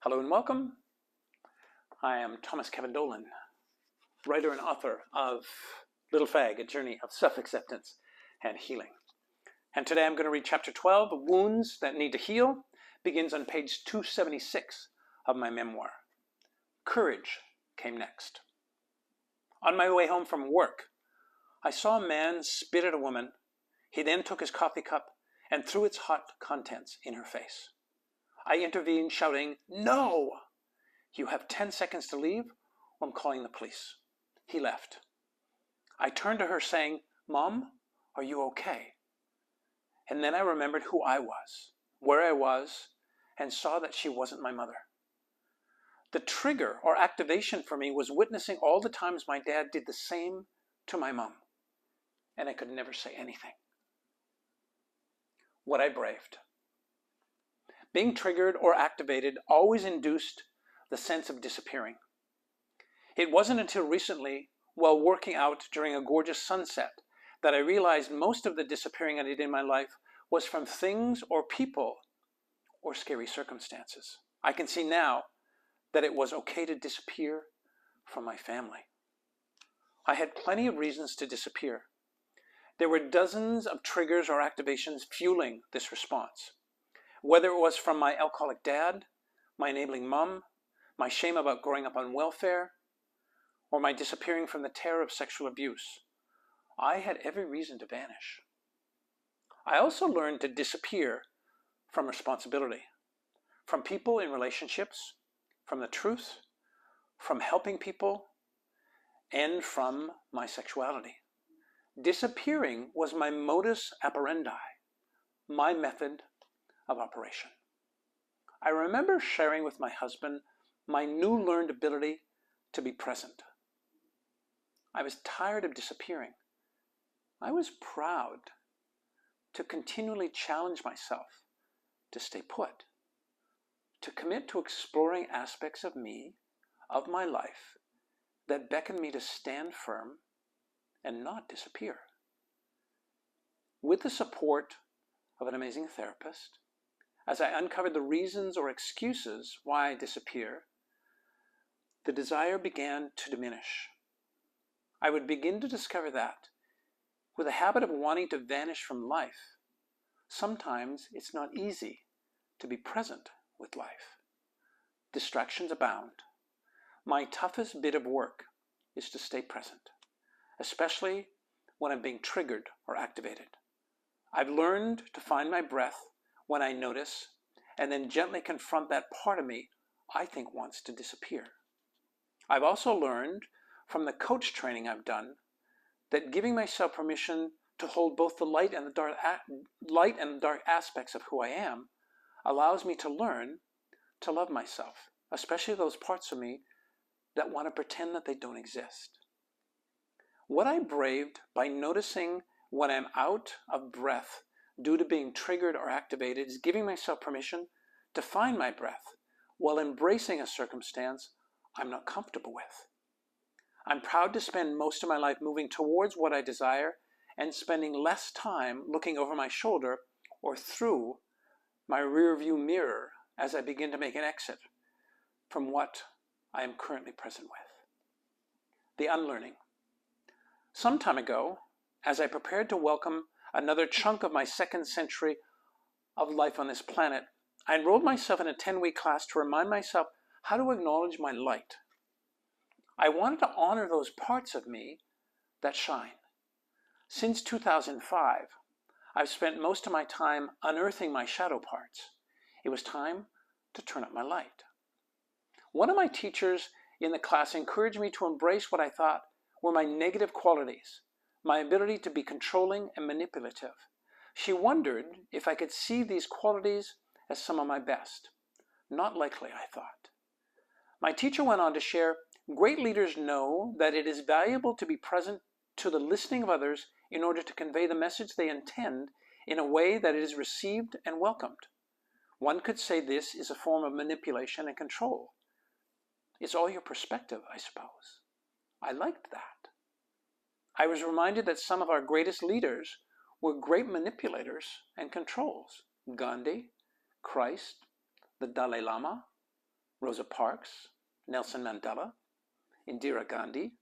Hello and welcome. I am Thomas Kevin Dolan, writer and author of Little Fag, A Journey of Self-Acceptance and Healing. And today I'm going to read Chapter 12, Wounds That Need to Heal, begins on page 276 of my memoir. Courage came next. On my way home from work, I saw a man spit at a woman. He then took his coffee cup and threw its hot contents in her face. I intervened, shouting, "No! You have 10 seconds to leave, or I'm calling the police." He left. I turned to her saying, "Mom, are you okay?" And then I remembered who I was, where I was, and saw that she wasn't my mother. The trigger or activation for me was witnessing all the times my dad did the same to my mom, and I could never say anything. What I braved. Being triggered or activated always induced the sense of disappearing. It wasn't until recently, while working out during a gorgeous sunset, that I realized most of the disappearing I did in my life was from things or people or scary circumstances. I can see now that it was okay to disappear from my family. I had plenty of reasons to disappear. There were dozens of triggers or activations fueling this response. Whether it was from my alcoholic dad, my enabling mom, my shame about growing up on welfare, or my disappearing from the terror of sexual abuse, I had every reason to vanish. I also learned to disappear from responsibility, from people in relationships, from the truth, from helping people, and from my sexuality. Disappearing was my modus operandi, my method of operation. I remember sharing with my husband my new learned ability to be present. I was tired of disappearing. I was proud to continually challenge myself to stay put, to commit to exploring aspects of me, of my life, that beckoned me to stand firm and not disappear. With the support of an amazing therapist, as I uncovered the reasons or excuses why I disappear, the desire began to diminish. I would begin to discover that, with a habit of wanting to vanish from life, sometimes it's not easy to be present with life. Distractions abound. My toughest bit of work is to stay present, especially when I'm being triggered or activated. I've learned to find my breath when I notice, and then gently confront that part of me I think wants to disappear. I've also learned from the coach training I've done that giving myself permission to hold both the light and the dark aspects of who I am allows me to learn to love myself, especially those parts of me that want to pretend that they don't exist. What I braved by noticing when I'm out of breath due to being triggered or activated is giving myself permission to find my breath while embracing a circumstance I'm not comfortable with. I'm proud to spend most of my life moving towards what I desire and spending less time looking over my shoulder or through my rearview mirror as I begin to make an exit from what I am currently present with. The unlearning. Some time ago, as I prepared to welcome another chunk of my second century of life on this planet, I enrolled myself in a 10-week class to remind myself how to acknowledge my light. I wanted to honor those parts of me that shine. Since 2005, I've spent most of my time unearthing my shadow parts. It was time to turn up my light. One of my teachers in the class encouraged me to embrace what I thought were my negative qualities, my ability to be controlling and manipulative. She wondered if I could see these qualities as some of my best. Not likely, I thought. My teacher went on to share, great leaders know that it is valuable to be present to the listening of others in order to convey the message they intend in a way that it is received and welcomed. One could say this is a form of manipulation and control. It's all your perspective, I suppose. I liked that. I was reminded that some of our greatest leaders were great manipulators and controls. Gandhi, Christ, the Dalai Lama, Rosa Parks, Nelson Mandela, Indira Gandhi,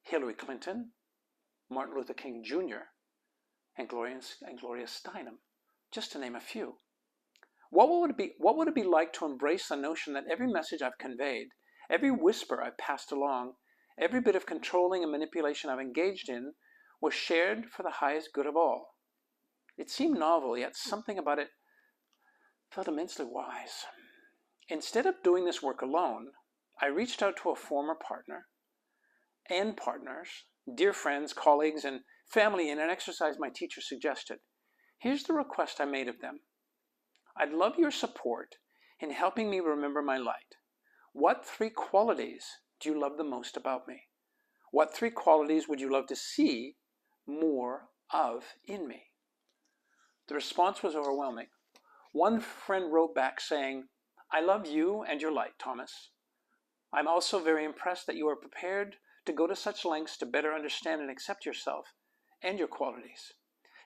Hillary Clinton, Martin Luther King Jr., and Gloria Steinem, just to name a few. What would it be like to embrace the notion that every message I've conveyed, every whisper I've passed along, every bit of controlling and manipulation I've engaged in was shared for the highest good of all? It seemed novel, yet something about it felt immensely wise. Instead of doing this work alone, I reached out to a former partner and partners, dear friends, colleagues, and family in an exercise my teacher suggested. Here's the request I made of them. I'd love your support in helping me remember my light. What 3 qualities do you love the most about me? What 3 qualities would you love to see more of in me? The response was overwhelming. One friend wrote back saying, I love you and your light, Thomas. I'm also very impressed that you are prepared to go to such lengths to better understand and accept yourself and your qualities.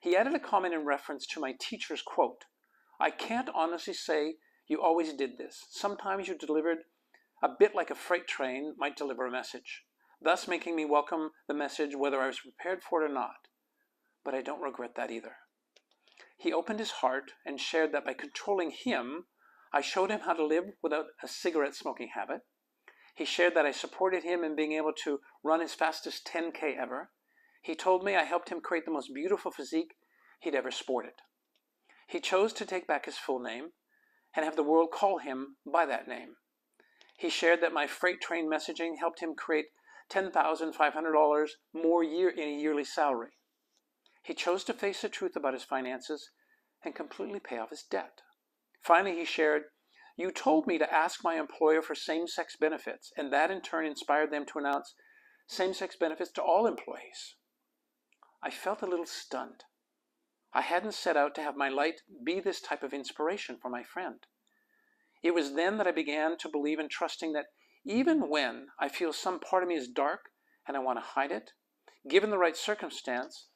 He added a comment in reference to my teacher's quote, I can't honestly say you always did this. Sometimes you delivered a bit like a freight train might deliver a message, thus making me welcome the message whether I was prepared for it or not. But I don't regret that either. He opened his heart and shared that by controlling him, I showed him how to live without a cigarette smoking habit. He shared that I supported him in being able to run his fastest 10K ever. He told me I helped him create the most beautiful physique he'd ever sported. He chose to take back his full name and have the world call him by that name. He shared that my freight train messaging helped him create $10,500 more in a yearly salary. He chose to face the truth about his finances and completely pay off his debt. Finally, he shared, you told me to ask my employer for same-sex benefits, and that in turn inspired them to announce same-sex benefits to all employees. I felt a little stunned. I hadn't set out to have my light be this type of inspiration for my friend. It was then that I began to believe in trusting that even when I feel some part of me is dark and I want to hide it, given the right circumstance,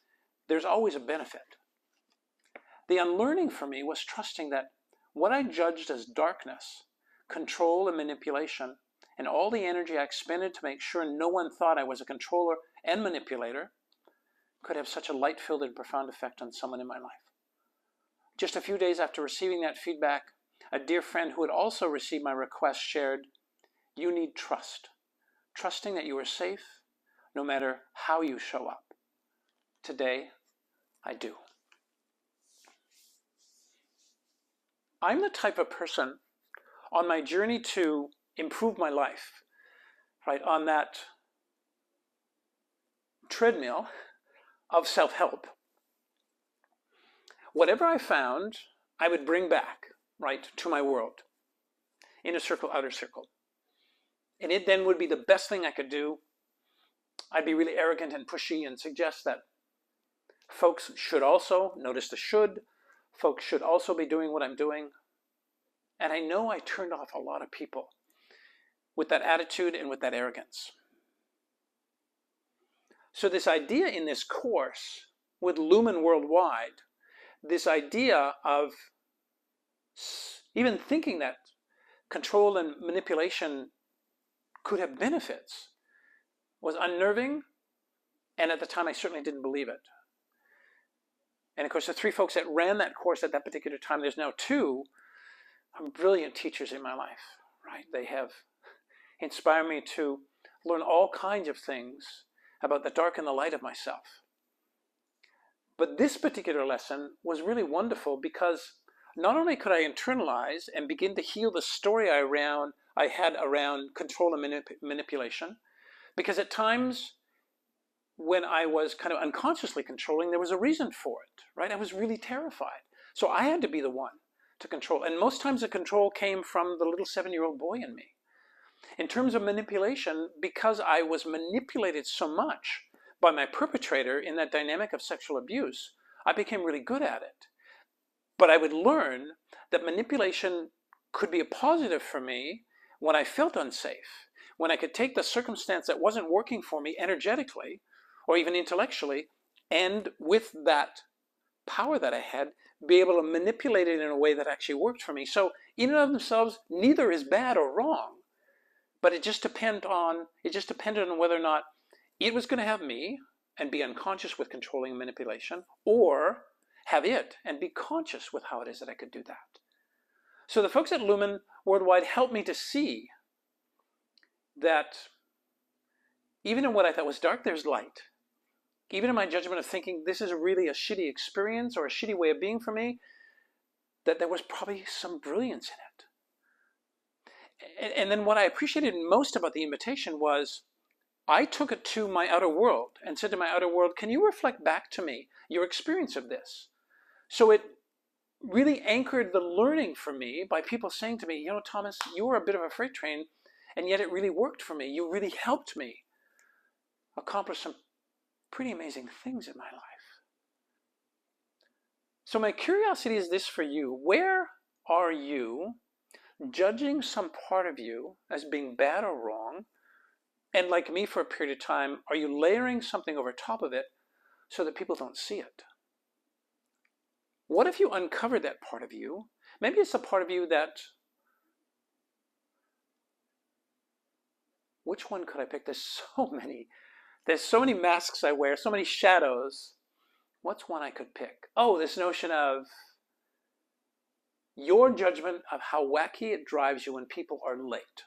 there's always a benefit. The unlearning for me was trusting that what I judged as darkness, control and manipulation, and all the energy I expended to make sure no one thought I was a controller and manipulator, could have such a light-filled and profound effect on someone in my life. Just a few days after receiving that feedback, a dear friend who had also received my request shared, you need trust, trusting that you are safe no matter how you show up. Today, I do. I'm the type of person on my journey to improve my life, right, on that treadmill of self-help. Whatever I found, I would bring back, right, to my world, inner circle, outer circle. And it then would be the best thing I could do. I'd be really arrogant and pushy and suggest that folks should also, notice the should, folks should also be doing what I'm doing. And I know I turned off a lot of people with that attitude and with that arrogance. So this idea in this course with Lumen Worldwide, this idea of even thinking that control and manipulation could have benefits was unnerving, and at the time I certainly didn't believe it. And of course the 3 folks that ran that course at that particular time, there's now 2, are brilliant teachers in my life, right? They have inspired me to learn all kinds of things about the dark and the light of myself. But this particular lesson was really wonderful because not only could I internalize and begin to heal the story I had around control and manipulation, because at times when I was kind of unconsciously controlling, there was a reason for it, right? I was really terrified. So I had to be the one to control. And most times the control came from the little 7-year-old boy in me. In terms of manipulation, because I was manipulated so much by my perpetrator in that dynamic of sexual abuse, I became really good at it. But I would learn that manipulation could be a positive for me when I felt unsafe, when I could take the circumstance that wasn't working for me energetically or even intellectually, and with that power that I had, be able to manipulate it in a way that actually worked for me. So in and of themselves, neither is bad or wrong, but it just depended on whether or not it was going to have me and be unconscious with controlling and manipulation, or have it and be conscious with how it is that I could do that. So the folks at Lumen Worldwide helped me to see that even in what I thought was dark, there's light. Even in my judgment of thinking this is really a shitty experience or a shitty way of being for me, that there was probably some brilliance in it. And then what I appreciated most about the invitation was I took it to my outer world and said to my outer world, can you reflect back to me your experience of this? So it really anchored the learning for me by people saying to me, you know, Thomas, you were a bit of a freight train, and yet it really worked for me. You really helped me accomplish some pretty amazing things in my life. So my curiosity is this for you. Where are you judging some part of you as being bad or wrong? And like me for a period of time, are you layering something over top of it so that people don't see it? What if you uncovered that part of you? Maybe it's the part of you that, which one could I pick? There's so many masks I wear, so many shadows. What's one I could pick? Oh, this notion of your judgment of how wacky it drives you when people are late.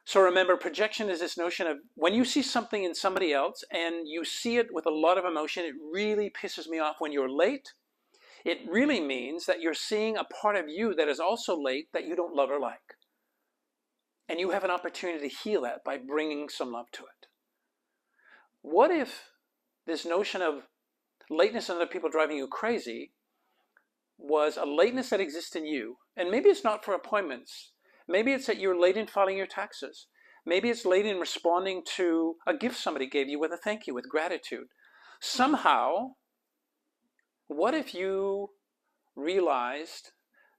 So remember, projection is this notion of when you see something in somebody else and you see it with a lot of emotion, it really pisses me off when you're late. It really means that you're seeing a part of you that is also late that you don't love or like. And you have an opportunity to heal that by bringing some love to it. What if this notion of lateness and other people driving you crazy was a lateness that exists in you? And maybe it's not for appointments. Maybe it's that you're late in filing your taxes. Maybe it's late in responding to a gift somebody gave you with a thank you, with gratitude. Somehow, what if you realized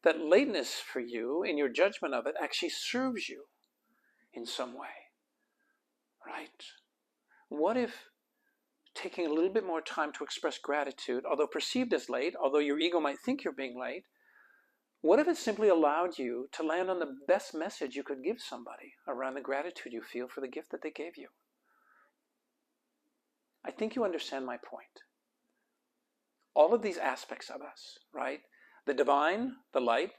that lateness for you, in your judgment of it, actually serves you in some way, right? What if taking a little bit more time to express gratitude, although perceived as late, although your ego might think you're being late, what if it simply allowed you to land on the best message you could give somebody around the gratitude you feel for the gift that they gave you? I think you understand my point. All of these aspects of us, right? The divine, the light,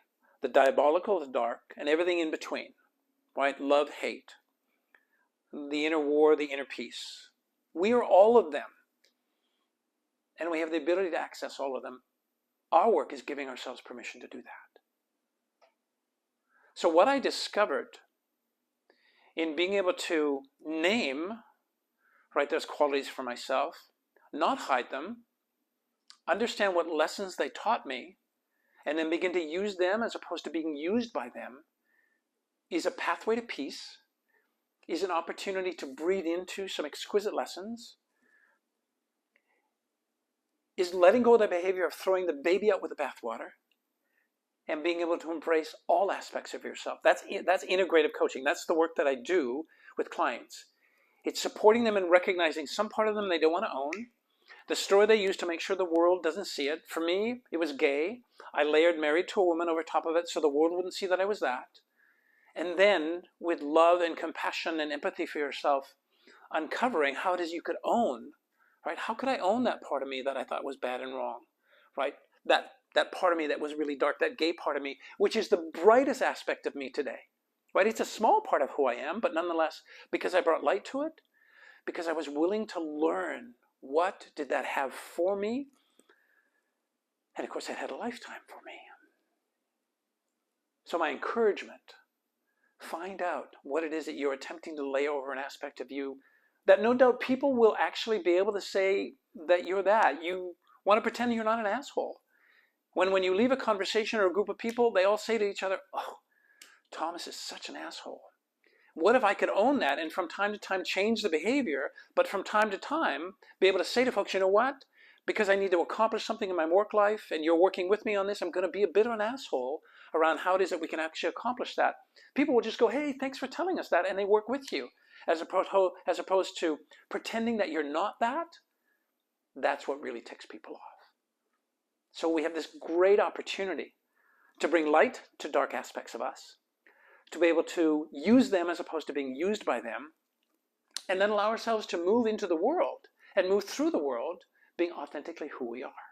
the diabolical, the dark, and everything in between, right? Love, hate, the inner war, the inner peace. We are all of them. And we have the ability to access all of them. Our work is giving ourselves permission to do that. So what I discovered in being able to name, right, those qualities for myself, not hide them, understand what lessons they taught me, and then begin to use them as opposed to being used by them, is a pathway to peace, is an opportunity to breathe into some exquisite lessons, is letting go of the behavior of throwing the baby out with the bathwater, and being able to embrace all aspects of yourself. That's integrative coaching. That's the work that I do with clients. It's supporting them in recognizing some part of them they don't want to own, the story they use to make sure the world doesn't see it. For me, it was gay. I layered married to a woman over top of it so the world wouldn't see that I was that. And then, with love and compassion and empathy for yourself, uncovering how it is you could own, right? How could I own that part of me that I thought was bad and wrong, right? That part of me that was really dark, that gay part of me, which is the brightest aspect of me today, right? It's a small part of who I am, but nonetheless, because I brought light to it, because I was willing to learn what did that have for me, and of course it had a lifetime for me. So my encouragement, find out what it is that you're attempting to lay over an aspect of you that no doubt people will actually be able to say that you're that. You want to pretend you're not an asshole. When you leave a conversation or a group of people, they all say to each other, oh, Thomas is such an asshole. What if I could own that and from time to time change the behavior, but from time to time be able to say to folks, you know what? Because I need to accomplish something in my work life and you're working with me on this, I'm going to be a bit of an asshole around how it is that we can actually accomplish that. People will just go, hey, thanks for telling us that, and they work with you. As opposed to pretending that you're not that, that's what really ticks people off. So we have this great opportunity to bring light to dark aspects of us, to be able to use them as opposed to being used by them, and then allow ourselves to move into the world and move through the world being authentically who we are.